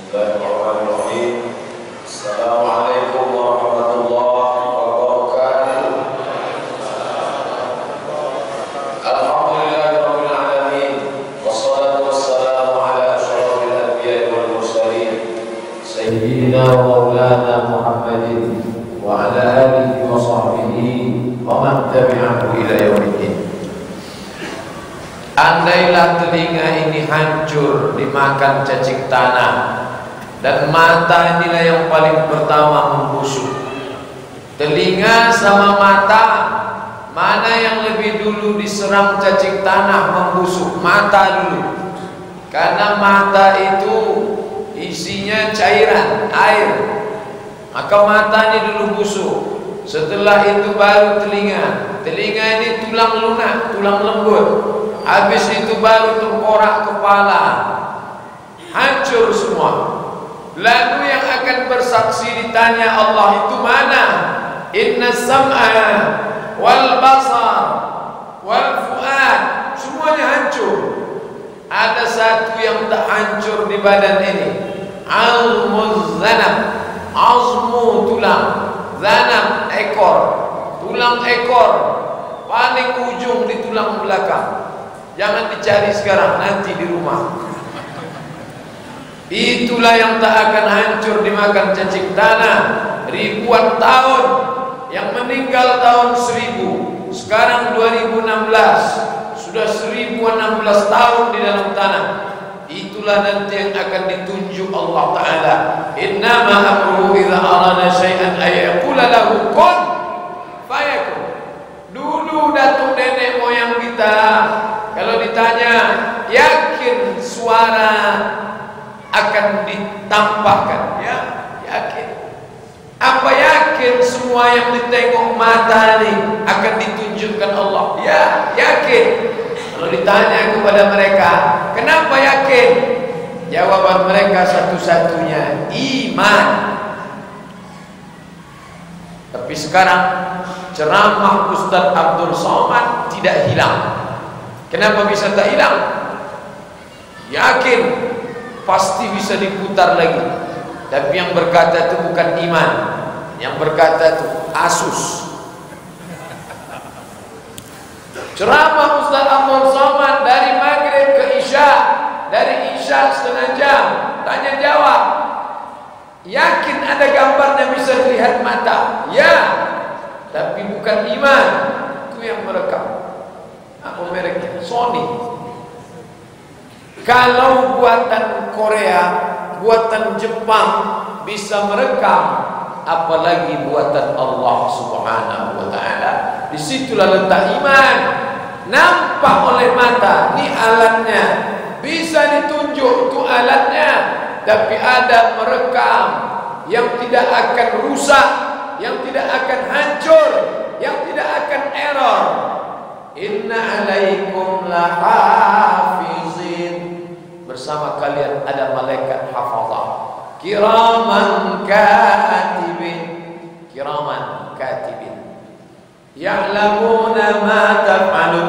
Bismillahirrahmanirrahim. Assalamualaikum warahmatullahi wabarakatuh. Alhamdulillahirabbil alamin. Wassalatu wassalamu ala asyrafil anbiya'i wal mursalin sayyidina wa maulana Muhammadin wa ala alihi wa sahbihi wa man tabi'ahu ila yaumiddin. Andailah telinga ini hancur dimakan cacing tanah, dan mata inilah yang paling pertama membusuk. Telinga sama mata, mana yang lebih dulu diserang cacing tanah membusuk? Mata dulu. Karena mata itu isinya cairan, air. Maka mata ini dulu busuk. Setelah itu baru telinga. Telinga ini tulang lunak, tulang lembut. Habis itu baru tengkorak, kepala. Hancur semua. Lalu yang akan bersaksi ditanya Allah itu mana? Inna sam'a wal basar wal fuad, semuanya hancur. Ada satu yang tak hancur di badan ini. Almuz zanab. Azmu tulang, zanab ekor, tulang ekor paling ujung di tulang belakang. Jangan dicari sekarang, nanti di rumah. Itulah yang tak akan hancur dimakan cacing tanah. Ribuan tahun, yang meninggal tahun 1000, sekarang 2016, sudah 1016 tahun di dalam tanah. Itulah nanti yang akan ditunjuk Allah Ta'ala. Innama amruhu idza arada syai'an ayyaqula lahu kun fayakun. Dulu datuk nenek moyang kita, kalau ditanya, yakin suara akan ditampakkan? Ya, yakin. Apa yakin semua yang ditengok mata ini akan ditunjukkan Allah? Ya, yakin. Kalau ditanya kepada mereka, kenapa yakin? Jawaban mereka satu-satunya, iman. Tapi sekarang ceramah Ustaz Abdul Somad tidak hilang. Kenapa bisa tak hilang? Yakin pasti bisa diputar lagi. Tapi yang berkata itu bukan iman, yang berkata itu Asus. Ceramah Ustaz Abdul Somad dari Maghrib ke Isya, dari Isya setengah jam, tanya jawab. Yakin ada gambarnya bisa dilihat mata? Ya, tapi bukan iman. Itu yang merekam. Apa mereknya? Sony. Kalau buatan Korea, buatan Jepang bisa merekam, apalagi buatan Allah Subhanahu wa Ta'ala. Disitulah letak iman. Nampak oleh mata, ini alatnya, bisa ditunjuk itu alatnya, tapi ada merekam yang tidak akan rusak, yang tidak akan hancur, yang tidak akan error. Inna alaikum lahafizin, bersama kalian ada malaikat hafazah, kiraman katibin, kiraman katibin, ya'lamuna ma taf'alun,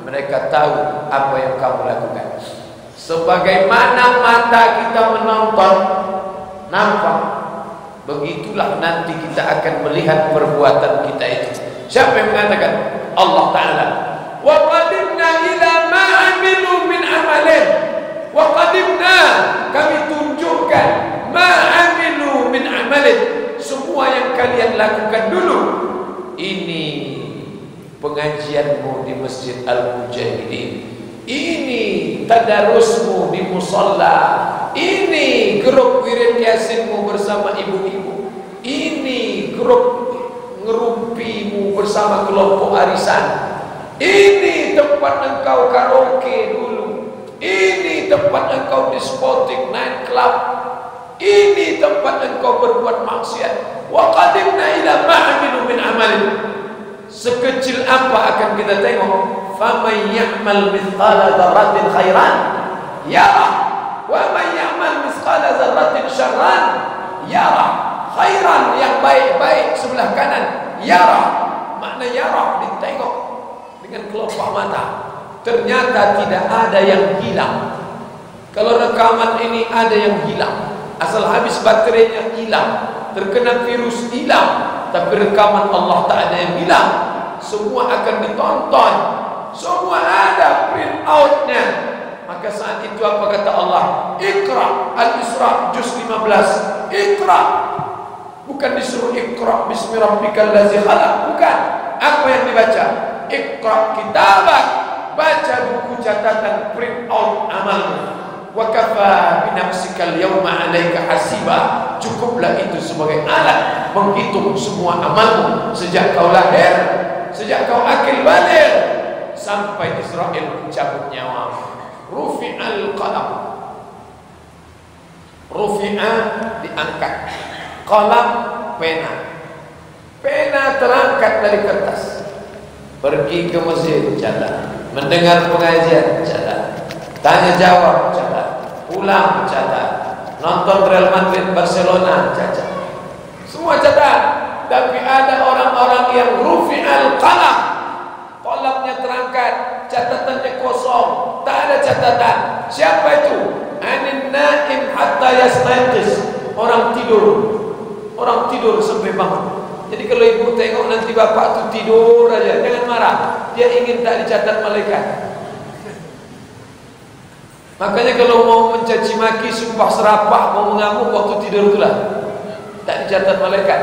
mereka tahu apa yang kamu lakukan. Sebagaimana mata kita menonton, nampak, begitulah nanti kita akan melihat perbuatan kita itu. Siapa yang mengatakan? Allah Ta'ala. Wa qadimna ila ma amilu min amalin. Wa qadimna, kami tunjukkan, ma amilu min amalin, semua yang kalian lakukan dulu. Ini pengajianmu di Masjid Al-Mujahidin, ini tadarusmu di musalla, ini grup wirid yasinmu bersama ibu-ibu, ini grup ngerumpimu bersama kelompok arisan, ini tempat engkau karaoke dulu, ini tempat engkau diskotik, night club, ini tempat engkau berbuat maksiat. Wa qadimna ila ma amilu min amalin, sekecil apa akan kita tengok. Faman ya'mal mithqala dzarratin khairan yarah, wa man ya'mal mithqala dzarratin syarran yarah. Khairan, yang baik-baik sebelah kanan, yarah, makna yarah, ditengok dengan kelopak mata. Ternyata tidak ada yang hilang. Kalau rekaman ini ada yang hilang, Asal habis baterainya hilang, terkena virus hilang, tapi rekaman Allah tak ada yang hilang. Semua akan ditonton, semua ada print outnya. Maka saat itu apa kata Allah? Iqra, Al-Isra juz 15. Iqra, bukan disuruh Iqra bismi rabbikal ladzi khalaq, bukan. Apa yang dibaca? Iqra kitabak, baca buku catatan print out amalmu. Wa kafa bi nafsikal yawma 'alaika hasiba, cukuplah itu sebagai alat menghitung semua amalmu sejak kau lahir, sejak kau akil baligh sampai Israel mencabut nyawamu. Rufi'al qalam, rufi'a diangkat, qalam pena, pena terangkat dari kertas. Pergi ke masjid, catat. Mendengar pengajian, catat. Tanya jawab, catat. Pulang, catat. Nonton Real Madrid Barcelona, catat. Semua catat. Tapi ada orang-orang yang rufi'al qalam, qalamnya terangkat, catatannya kosong, tak ada catatan. Siapa itu? Anin naim hatta yastayqiz, orang tidur sampai bangun. Jadi kalau ibu tengok nanti bapak tu tidur aja, jangan marah. Dia ingin tak dicatat malaikat. Makanya kalau mau mencaci maki, sumpah serapah, mau mengamuk waktu tidur itulah tak dicatat malaikat.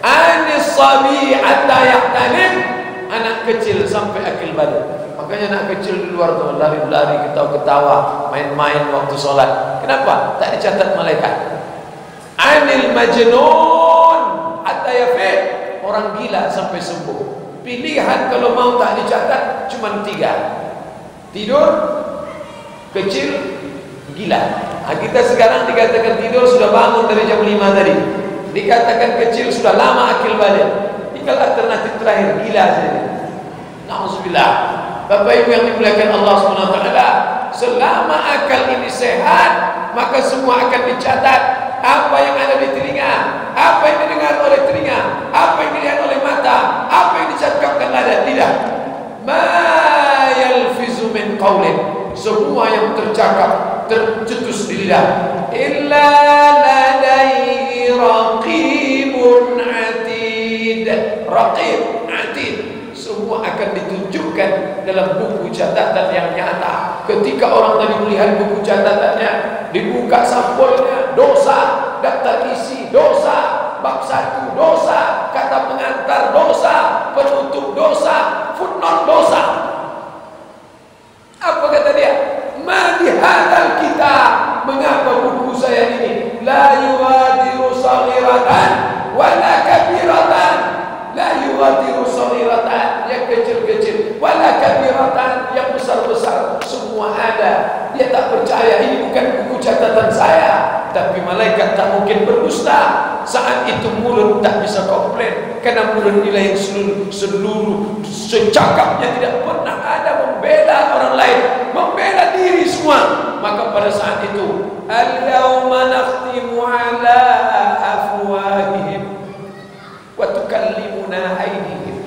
Anis sabi hatta yahtalim, anak kecil sampai akil balik. Makanya anak kecil di luar tuh lari-lari, ketawa-ketawa, main-main waktu sholat. Kenapa? Tak dicatat malaikat. Anil majnun hatta yafi, orang gila sampai sembuh. Pilihan kalau mau tak dicatat cuma 3. Tidur, kecil, gila. Nah, kita sekarang dikatakan tidur sudah bangun dari jam 5 tadi. Dikatakan kecil sudah lama akil balik. Tinggal alternatif terakhir, gila saja. Na'udzubillah. Bapak Ibu yang dimuliakan Allah SWT, selama akal ini sehat, maka semua akan dicatat. Apa yang ada di telinga, apa yang didengar oleh telinga, apa yang dilihat oleh mata, apa yang dicakapkan oleh lidah. Ma yalfizu min qawlin, semua yang tercakap, tercetus di lidah, illa ladaihi raqibun atid. Raqib, atid, semua akan ditunjukkan dalam buku catatan yang nyata. Ketika orang tadi melihat buku catatannya, dibuka sampulnya, dosa, daftar isi dosa, bab 1 dosa, kata pengantar dosa, penutup dosa, footnote dosa. Apa kata dia? Ma bihadzal kitab, mengapa buku saya ini la yughadiru saghiratan wala kabiratan, la yughadiru saghiratan, yang kecil-kecil, wala kabiratan, yang besar-besar, semua ada. Dia tak percaya ini bukan buku catatan saya. Tapi malaikat tak mungkin berdusta. Saat itu mulut tak bisa komplain, karena mulut nilai seluruh secakapnya tidak pernah ada membela orang lain, membela diri semua. Maka pada saat itu, al-yawma nakhtimu ala afwahihim wa tukallimuna aydihim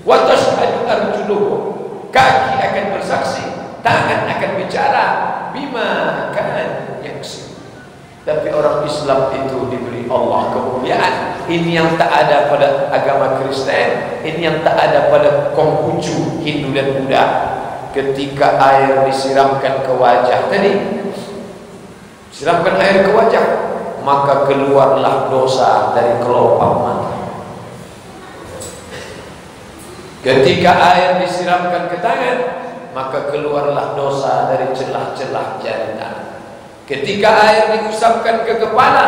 wa tashhadu arjuluhum. Kaki akan bersaksi, tangan akan bicara, bima kan yaksib. Tapi orang Islam itu diberi Allah kemuliaan. Ini yang tak ada pada agama Kristen, ini yang tak ada pada Konghucu, Hindu dan Buddha. Ketika air disiramkan ke wajah tadi, siramkan air ke wajah, maka keluarlah dosa dari kelopak mata. Ketika air disiramkan ke tangan, maka keluarlah dosa dari celah-celah jari tangan. Ketika air diusapkan ke kepala,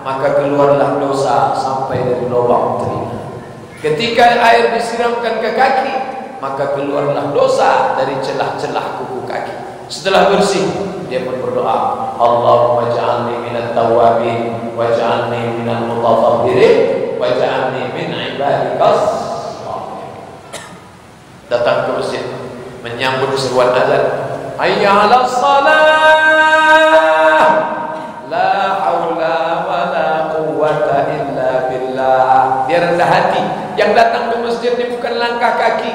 maka keluarlah dosa sampai dari lubang telinga. Ketika air disiramkan ke kaki, maka keluarlah dosa dari celah-celah kuku kaki. Setelah bersih, dia pun berdoa, Allahumma ja'alni minat tawabin, waj'alni minal mutatahhirin, waj'alni min ibadikas. Datang ke masjid, menyambut seruan azan, hayya 'alas shalah, la haula wala quwwata illa billah. Dia rendah hati. Yang datang ke masjid ini bukan langkah kaki,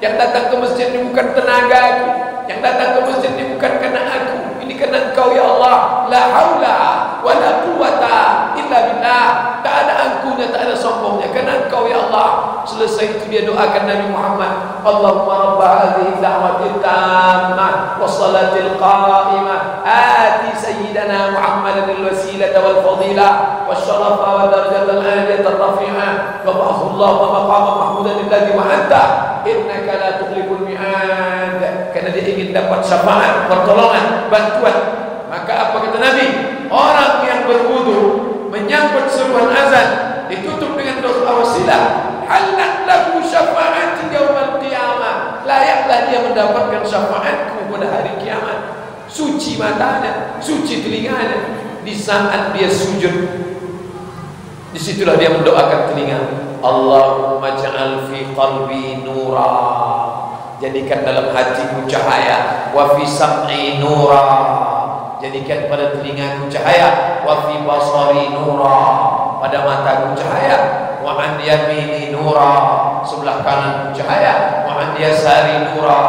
yang datang ke masjid ini bukan tenaga aku, yang datang ke masjid ini bukan karena aku. Ini karena Engkau ya Allah. La haula wa la quwata illa billah. Tak ada angkuhnya, tak ada sombongnya, karena Engkau ya Allah. Selesai itu dia doakan Nabi Muhammad, Allahumma rabba hadhihi da'watil tammah wassalatil qa'imah ati sayyidana Muhammadan al-wasilata wal fadilah wasyarafa wa darajatal aliyata rafi'ah wa ba'athu Allah wa maqama mahmudan alladhi wa'adta innaka la tukhliful mi'ad. Karena dia ingin dapat syafaat, pertolongan, bantuan. Maka apa kata Nabi? Orang yang berwudu menyambut seruan azan ditutup dengan doa wasilah, halat lahu syafa'ati yaumal qiyamah. Layaklah dia mendapatkan syafaatku pada hari kiamat. Suci matanya, suci telinganya. Di saat dia sujud, disitulah dia mendoakan telinga, Allahumma ja'al fi qalbi nura, jadikan dalam hatiku cahaya, wa fi sam'i nura, jadikan pada telingaku cahaya, wa fi basari nura, pada mataku cahaya, wa an yamini nura, sebelah kananku cahaya, wa an yasari nura,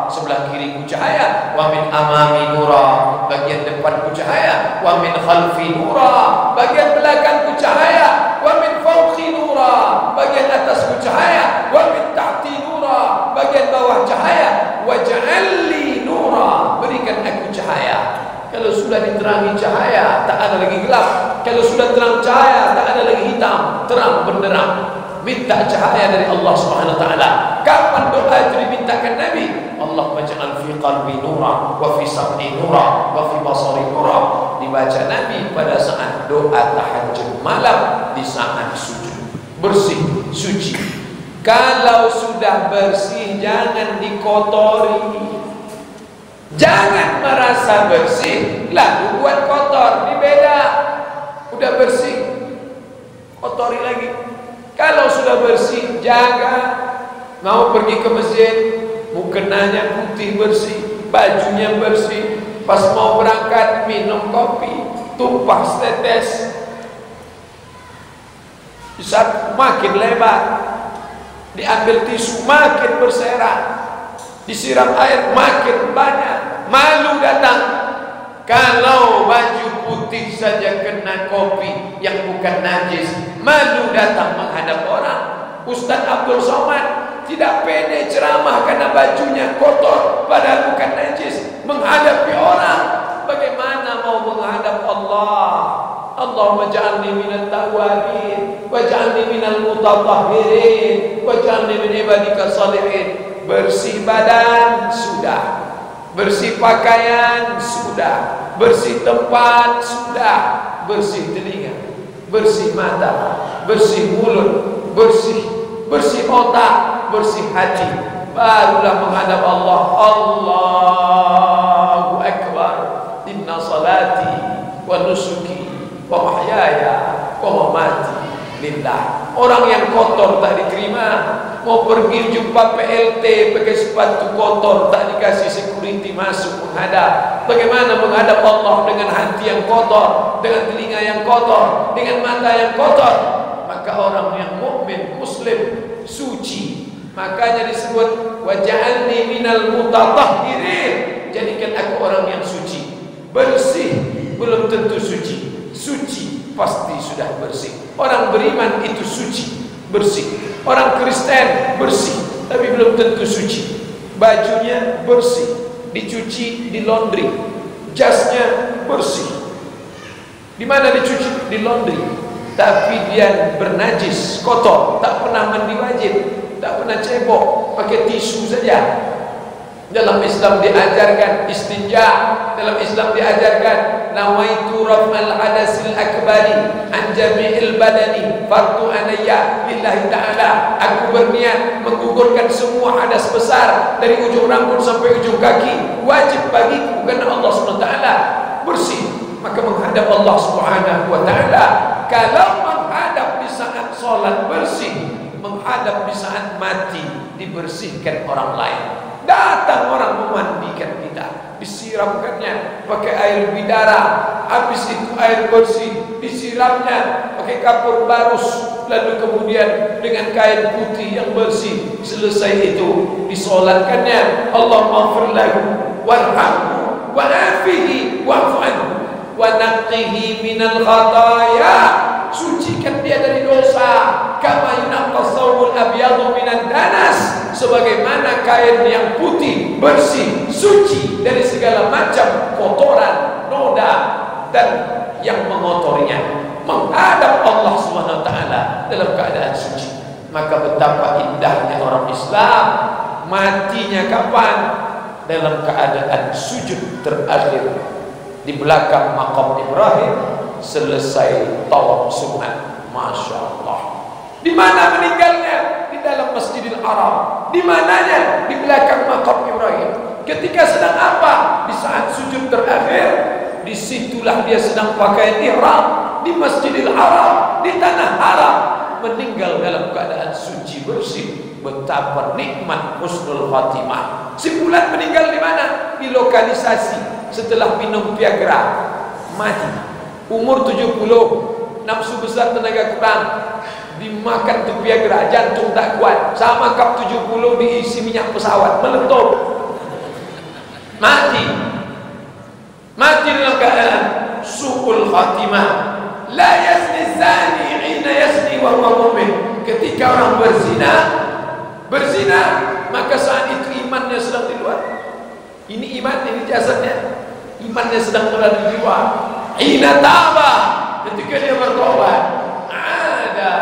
sebelah kiriku cahaya, wa min amami nura, bagian depanku cahaya, wa min khalfi nura, bagian belakangku cahaya, wa min fawqi nura, bagian atasku cahaya, wa min tahti nura, bagian bawah cahaya, wa ja'alli nura, berikan aku cahaya. Kalau sudah diterangi cahaya, tak ada lagi gelap. Kalau sudah terang cahaya, tak ada lagi hitam, terang benderang. Minta cahaya dari Allah Subhanahu wa taala. Kapan doa itu dimintakan Nabi? Allahumma ja'al fi qalbi nura, wa fi sam'i nura, wa fi basari nura. Dibaca Nabi pada saat doa tahajud malam, di saat sujud. Bersih, suci. Kalau sudah bersih, jangan dikotori. Jangan merasa bersih lalu buat kotor. Ini beda. Udah bersih, kotori lagi. Kalau sudah bersih, jaga. Mau pergi ke masjid, mukenanya putih bersih, bajunya bersih. Pas mau berangkat, minum kopi, tumpah setetes, bisa makin lebar. Diambil tisu, makin berserak. Disiram air, makin banyak. Malu datang. Kalau baju putih saja kena kopi yang bukan najis, malu datang menghadap orang. Ustaz Abdul Somad tidak pede ceramah karena bajunya kotor padahal bukan najis, menghadapi orang. Bagaimana mau menghadap Allah? Allahumma ja'alni minat tawabin waj'alni minal mutatahhirin waj'alni min ibadika salihin. Bersih badan sudah, bersih pakaian sudah, bersih tempat sudah, bersih telinga, bersih mata, bersih mulut, bersih otak, bersih hati, barulah menghadap Allah. Allahu Akbar. Inna salati wa nusuki wa mahyaya wa mamati lillah. Orang yang kotor tak diterima. Mau pergi jumpa PLT pakai sepatu kotor, tak dikasih security masuk menghadap. Bagaimana menghadap Allah dengan hati yang kotor, dengan telinga yang kotor, dengan mata yang kotor? Maka orang yang mukmin, muslim, suci. Makanya disebut waj'alni minal mutatahhirin. Jadikan aku orang yang suci. Bersih belum tentu suci. Suci pasti sudah bersih. Orang beriman itu suci, bersih. Orang Kristen bersih, tapi belum tentu suci. Bajunya bersih, dicuci di laundry. Jasnya bersih. Di mana dicuci? Di laundry. Tapi dia bernajis, kotor, tak pernah mandi wajib, tak pernah cebok, pakai tisu saja. Dalam Islam diajarkan istinja. Dalam Islam diajarkan nawaitu raf'al hadasil akbari an jami'il badani fardu anayya lillahi ta'ala. Aku berniat menggugurkan semua hadas besar dari ujung rambut sampai ujung kaki, wajib bagiku karena Allah SWT bersih. Maka menghadap Allah Subhanahu wa ta'ala. Kalau menghadap di saat sholat bersih, menghadap di saat mati dibersihkan orang lain. Datang orang memandikan kita, disiramkannya pakai air bidara, habis itu air bersih disiramnya pakai kapur barus, lalu kemudian dengan kain putih yang bersih. Selesai itu disolatkannya, Allahumma ighfir lahu warhamhu wa'afihi wa'fu anhu wa naqqihi minal khataaya, sucikan dia dari dosa, kama yunaqqa thawbul abyadu minan danas, sebagaimana kain yang putih bersih suci dari segala macam kotoran, noda dan yang mengotorinya, menghadap Allah SWT dalam keadaan suci. Maka betapa indahnya orang Islam, matinya kapan? Dalam keadaan sujud terakhir di belakang makam Ibrahim selesai tawaf sunat. Masya Allah. Di mana meninggalnya? Di dalam Masjidil Haram. Di mananya? Di belakang makam Ibrahim. Ketika sedang apa? Di saat sujud terakhir, disitulah dia sedang pakai ihram di Masjidil Haram, di tanah haram, meninggal dalam keadaan suci bersih. Betapa nikmat husnul khatimah. Si Fulan meninggal di mana? Di lokalisasi setelah minum Viagra, mati. Umur 70, nafsu besar, tenaga kurang, dimakan tuh Viagra, jantung tak kuat, sama kap 70 diisi minyak pesawat, meletup, mati. Mati dalam keadaan su'ul khatimah. La yazni zani hina yazni wa huwa mu'min. Ketika orang berzina, maka saat itu imannya sedang di luar. Ini iman, ini jasadnya. Imannya sedang berada di luar. Hina taba, ketika dia bertobat, ada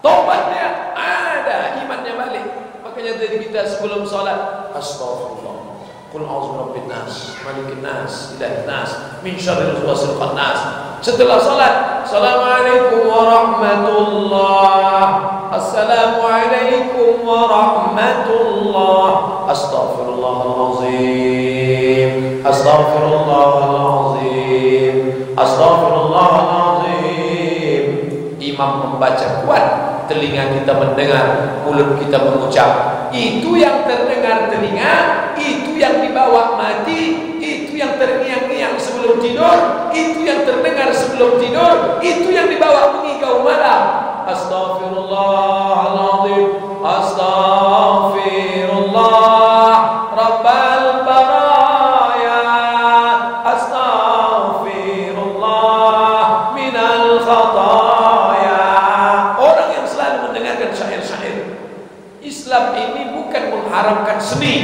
tobatnya, ada imannya balik. Makanya dari kita sebelum salat, astagfirullah, qul a'udzu birabbin nas, malikin nas, ilahin nas, min syarril waswasil khannas. Setelah salat, assalamualaikum warahmatullah, assalamualaikum warahmatullah, astaghfirullahalazim, astaghfirullahalazim, astaghfirullahalazim. Imam membaca kuat, telinga kita mendengar, mulut kita mengucap. Itu yang terdengar telinga, itu yang dibawa mati, itu yang terngiang-ngiang sebelum tidur, itu yang terdengar sebelum tidur, itu yang dibawa mengigau malam. Astaghfirullahaladzim, astaghfirullah rabbal baraya, astaghfirullah minal khataya. Orang yang selalu mendengarkan syair-syair. Islam ini bukan mengharamkan seni.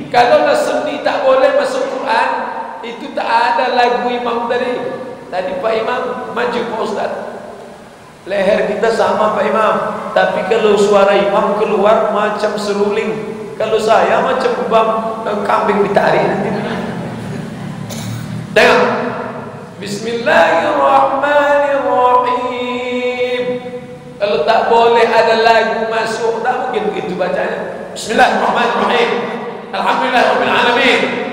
Kalau seni tak boleh masuk Quran, itu tak ada lagu imam tadi. Tadi Pak Imam maju Pak Ustaz, leher kita sama Pak Imam, tapi kalau suara imam keluar macam seruling, kalau saya macam kambing ditarik nanti. Dengar, Bismillahirrahmanirrahim. Kalau tak boleh ada lagu masuk, tak mungkin begitu bacanya. Bismillahirrahmanirrahim, alhamdulillahirabbil alamin.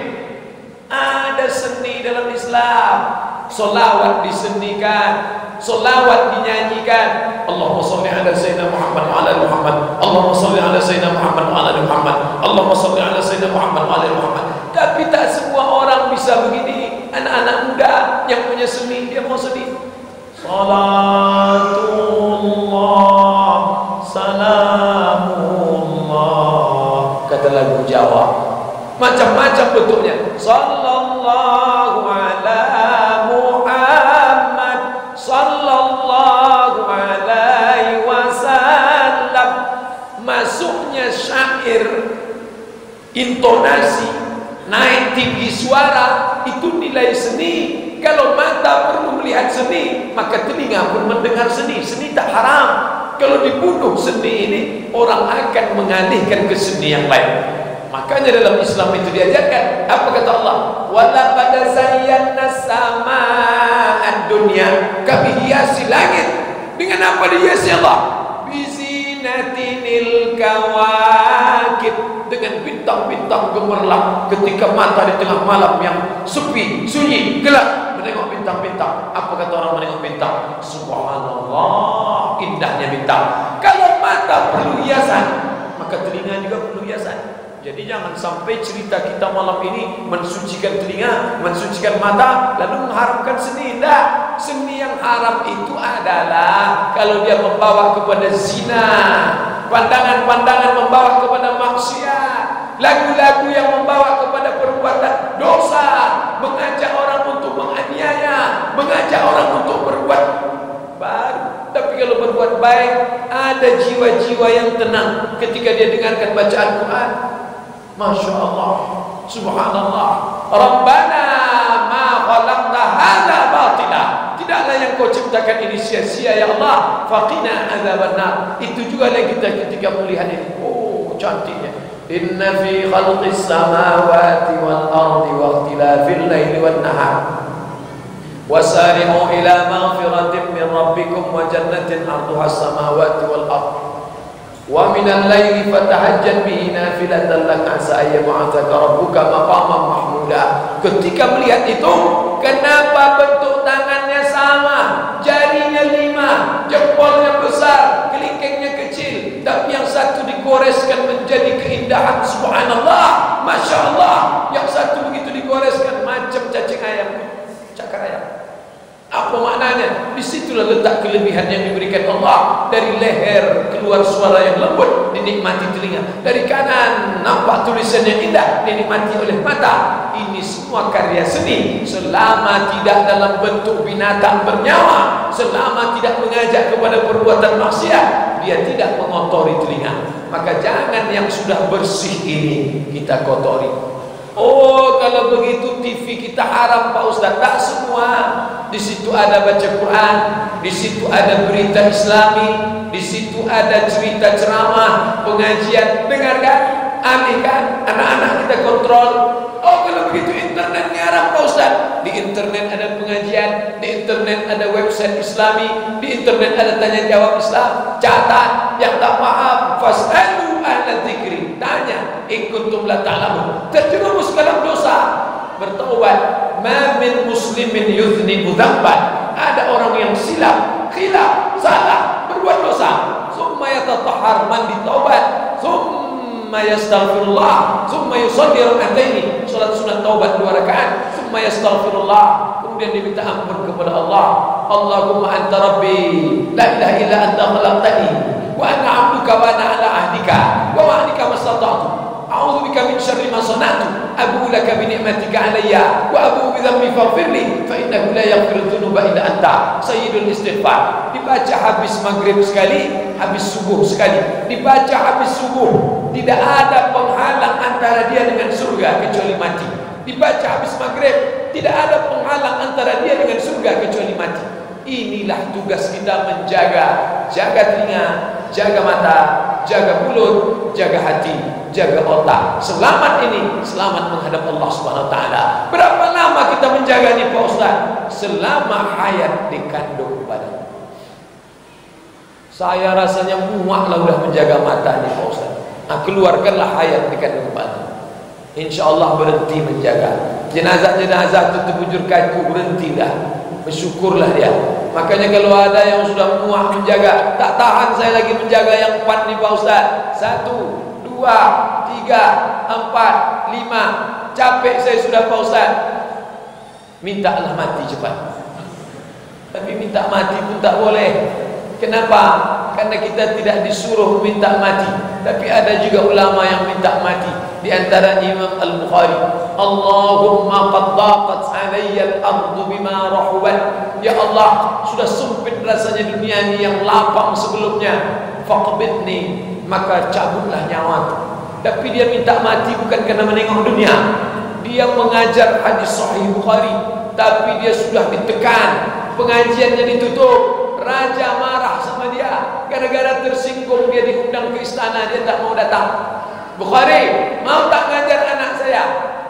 Ada seni dalam Islam. Solawat disenikan, solawat dinyanyikan. Allahumma salli ala sayyidina Muhammad wa ala Muhammad, Allahumma salli ala sayyidina Muhammad wa ala Muhammad, Allahumma salli ala sayyidina Muhammad wa ala Muhammad. Tapi tak semua orang bisa begini. Anak-anak muda yang punya seni, dia mau sedih. Salatullah, salamullah, kata lagu Jawa. Macam-macam bentuknya. Sallallahu ala Muhammad, sallallahu alaihi wasallam. Masuknya syair, intonasi, naik tinggi suara, itu nilai seni. Kalau mata perlu melihat seni, maka telinga pun mendengar seni. Seni tak haram. Kalau dibunuh seni ini, orang akan mengalihkan ke seni yang lain. Makanya dalam Islam itu diajarkan, apa kata Allah? Walaqad zayyana sama'ad dunya, kami hiasi langit dengan apa dihiasi Allah? Bizinatinil kawakib, dengan bintang-bintang gemerlap. Ketika mata di tengah malam yang sepi, sunyi, gelap, menengok bintang-bintang. Apa kata orang menengok bintang? Subhanallah, indahnya bintang. Kalau mata perlu hiasan, maka telinga juga perlu hiasan. Jadi jangan sampai cerita kita malam ini mensucikan telinga, mensucikan mata, lalu mengharamkan seni. Tidak. Seni yang haram itu adalah kalau dia membawa kepada zina, pandangan-pandangan membawa kepada maksiat, lagu-lagu yang membawa kepada perbuatan dosa, mengajak orang untuk menganiaya, mengajak orang untuk berbuat baik. Tapi kalau berbuat baik, ada jiwa-jiwa yang tenang ketika dia dengarkan bacaan Quran. Masya Allah, subhanallah, Rabbana ma khalaqta hadza batila, tidaklah yang kau ciptakan ini sia-sia ya Allah, faqina adzabannar. Itu juga yang kita ketika melihat ini, oh cantiknya, inna fi khalqis samawati wal ardi wa ikhtilafil laili wan nahar wasari'u ila maghfiratin min rabbikum wa jannatin 'arduha as-samawati wal ardi wa minal laili fatahajjad bihi nafilatan laka asa ayyab'atsaka rabbuka maqaman mahmuda. Ketika melihat itu, kenapa bentuk tangannya sama, jarinya 5, jempolnya besar, kelingkingnya kecil, tapi yang satu digoreskan menjadi keindahan, subhanallah, masya Allah. Yang satu begitu digoreskan macam cacing ayam, cakar ayam. Apa maknanya? Disitulah letak kelebihan yang diberikan Allah. Dari leher keluar suara yang lembut, dinikmati telinga. Dari kanan nampak tulisan yang indah, dinikmati oleh mata. Ini semua karya seni. Selama tidak dalam bentuk binatang bernyawa, selama tidak mengajak kepada perbuatan maksiat, dia tidak mengotori telinga. Maka jangan yang sudah bersih ini kita kotori. Oh, kalau begitu TV kita haram Pak Ustaz. Tak semua. Di situ ada baca Quran, di situ ada berita Islami, di situ ada cerita ceramah, pengajian. Dengarkan, aneh kan? Anak-anak kita kontrol. Oh, kalau begitu internetnya haram Pak Ustaz. Di internet ada pengajian, di internet ada website Islami, di internet ada tanya jawab Islam. Catat, yang tak paham, fas'alu ahla dzikri. Tanya, in kuntum la ta'lamun. Terjerumus dalam dosa, bertaubat. Ma min muslimin yuznibu dzamban. Ada orang yang silap, khilaf, salah, berbuat dosa. Summa yatatahhar, mandi taubat. Summa yastaghfirullah, summa yusalli rak'ataini, salat sunat taubat 2 rakaat. Summa yastaghfirullah, kemudian diminta ampun kepada Allah. Allahumma anta rabbi, la ilaha illa anta khalaqtani, wa ana 'abduka wa ana 'ala ahdika wa wa'dika mastata'tu. A'udzu bika min syarri ma sana'tu, abu'u laka bi ni'matika 'alayya wa abu'u bi dhanbi faghfir li, fa innahu la yaghfiru dzunuba illa anta. Sayyidul istighfar dibaca habis maghrib sekali, habis subuh sekali. Dibaca habis subuh, tidak ada penghalang antara dia dengan surga kecuali mati. Dibaca habis maghrib, tidak ada penghalang antara dia dengan surga kecuali mati. Inilah tugas kita menjaga, jaga telinga, jaga mata, jaga mulut, jaga hati, jaga otak. Selamat ini, selamat menghadap Allah Subhanahu wa taala. Berapa lama kita menjaga ini Pak Ustaz? Selama hayat dikandung badan. Saya rasanya muak lah udah menjaga mata ini Pak Ustaz. Nah, keluarkanlah hayat dikandung badan. InsyaAllah berhenti menjaga. Jenazah-jenazah itu terbujur kaku, berhenti dah. Bersyukurlah dia. Makanya kalau ada yang sudah muak menjaga, tak tahan saya lagi menjaga yang 4 nih Pak Ustaz. 1, 2, 3, 4, 5. Capek saya sudah Pak Ustaz. Mintalah mati cepat. Tapi minta mati pun tak boleh. Kenapa? Karena kita tidak disuruh minta mati. Tapi ada juga ulama yang minta mati. Di antara Imam Al-Bukhari, Allahumma qad daqat alayya al-ardu bima rahubat. Ya Allah, sudah sempit rasanya dunia ini yang lapang sebelumnya. Faqbidni, maka cabutlah nyawaku. Tapi dia minta mati bukan karena menengok dunia. Dia mengajar hadis sahih Bukhari, tapi dia sudah ditekan, pengajiannya ditutup. Raja marah sama dia gara-gara tersinggung. Dia diundang ke istana, dia tak mau datang. Bukhari, mau tak ngajar anak saya?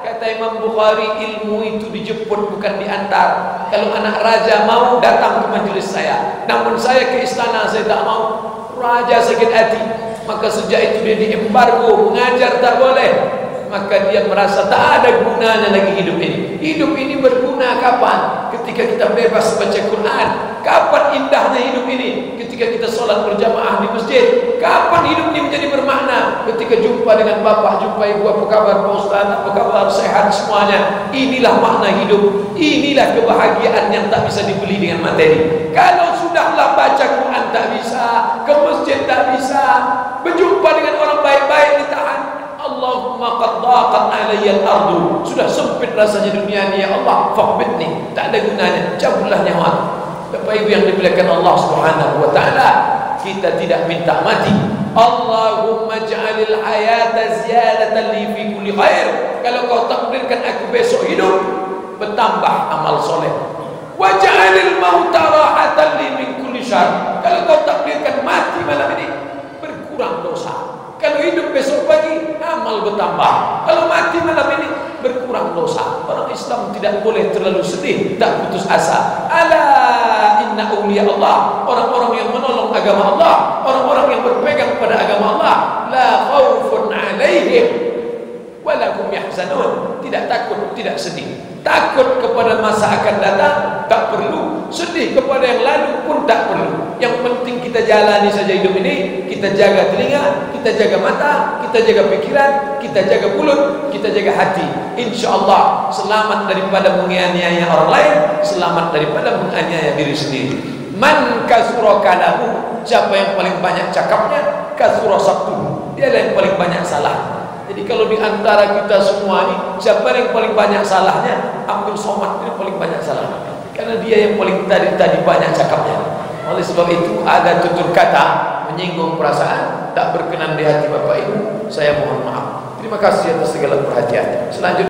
Kata Imam Bukhari, ilmu itu dijemput bukan diantar. Kalau anak raja mau datang ke majelis saya, namun saya ke istana saya tak mau. Raja sakit hati. Maka sejak itu dia diembargo, mengajar tak boleh. Maka dia merasa tak ada gunanya lagi hidup ini. Hidup ini berguna kapan? Ketika kita bebas baca Quran. Kapan indahnya hidup ini? Ketika kita sholat berjamaah di masjid. Kapan hidup ini menjadi bermakna? Ketika jumpa dengan bapak, jumpa ibu, apa kabar Pak Ustaz, apa kabar, sehat semuanya. Inilah makna hidup. Inilah kebahagiaan yang tak bisa dibeli dengan materi. Kalau sudahlah baca Quran tak bisa, ke masjid tak bisa, berjumpa dengan orang baik-baik ditahan. Allahumma qad daqat alayya al-ardu, sudah sempit rasanya dunia ni ya Allah, faqbidni, tak ada gunanya, cabutlah nyawa. Bapak Ibu yang dimuliakan Allah Subhanahu wa taala, kita tidak minta mati. Allahumma ja'alil hayata ziyadatan li fi kulli khair. Kalau kau takdirkan aku besok hidup, bertambah amal soleh. Wa ja'alil mauta rahatan li min kulli syarr. Kalau kau takdirkan mati malam ini, berkurang dosa. Kalau hidup besok pagi, amal bertambah. Kalau mati malam ini, berkurang dosa. Orang Islam tidak boleh terlalu sedih, tak putus asa. Ala inna awliya Allah, orang-orang yang menolong agama Allah, orang-orang yang berpegang pada agama Allah, la khaufun alaihim wa la hum yahzanun. Tidak takut, tidak sedih. Takut kepada masa akan datang tak perlu, sedih kepada yang lalu pun tak perlu. Yang penting kita jalani saja hidup ini, kita jaga telinga, kita jaga mata, kita jaga pikiran, kita jaga mulut, kita jaga hati. InsyaAllah selamat daripada menganiaya orang lain, selamat daripada menganiaya diri sendiri. Man kasura kalamu, siapa yang paling banyak cakapnya, kasura sabtu, dia yang paling banyak salah. Jadi kalau di antara kita semua ini, siapa yang paling banyak salahnya? Abdul Somad yang paling banyak salahnya, karena dia yang paling tadi banyak cakapnya. Oleh sebab itu ada tutur kata menyinggung perasaan, tak berkenan di hati Bapak Ibu, saya mohon maaf. Terima kasih atas segala perhatian. Selanjutnya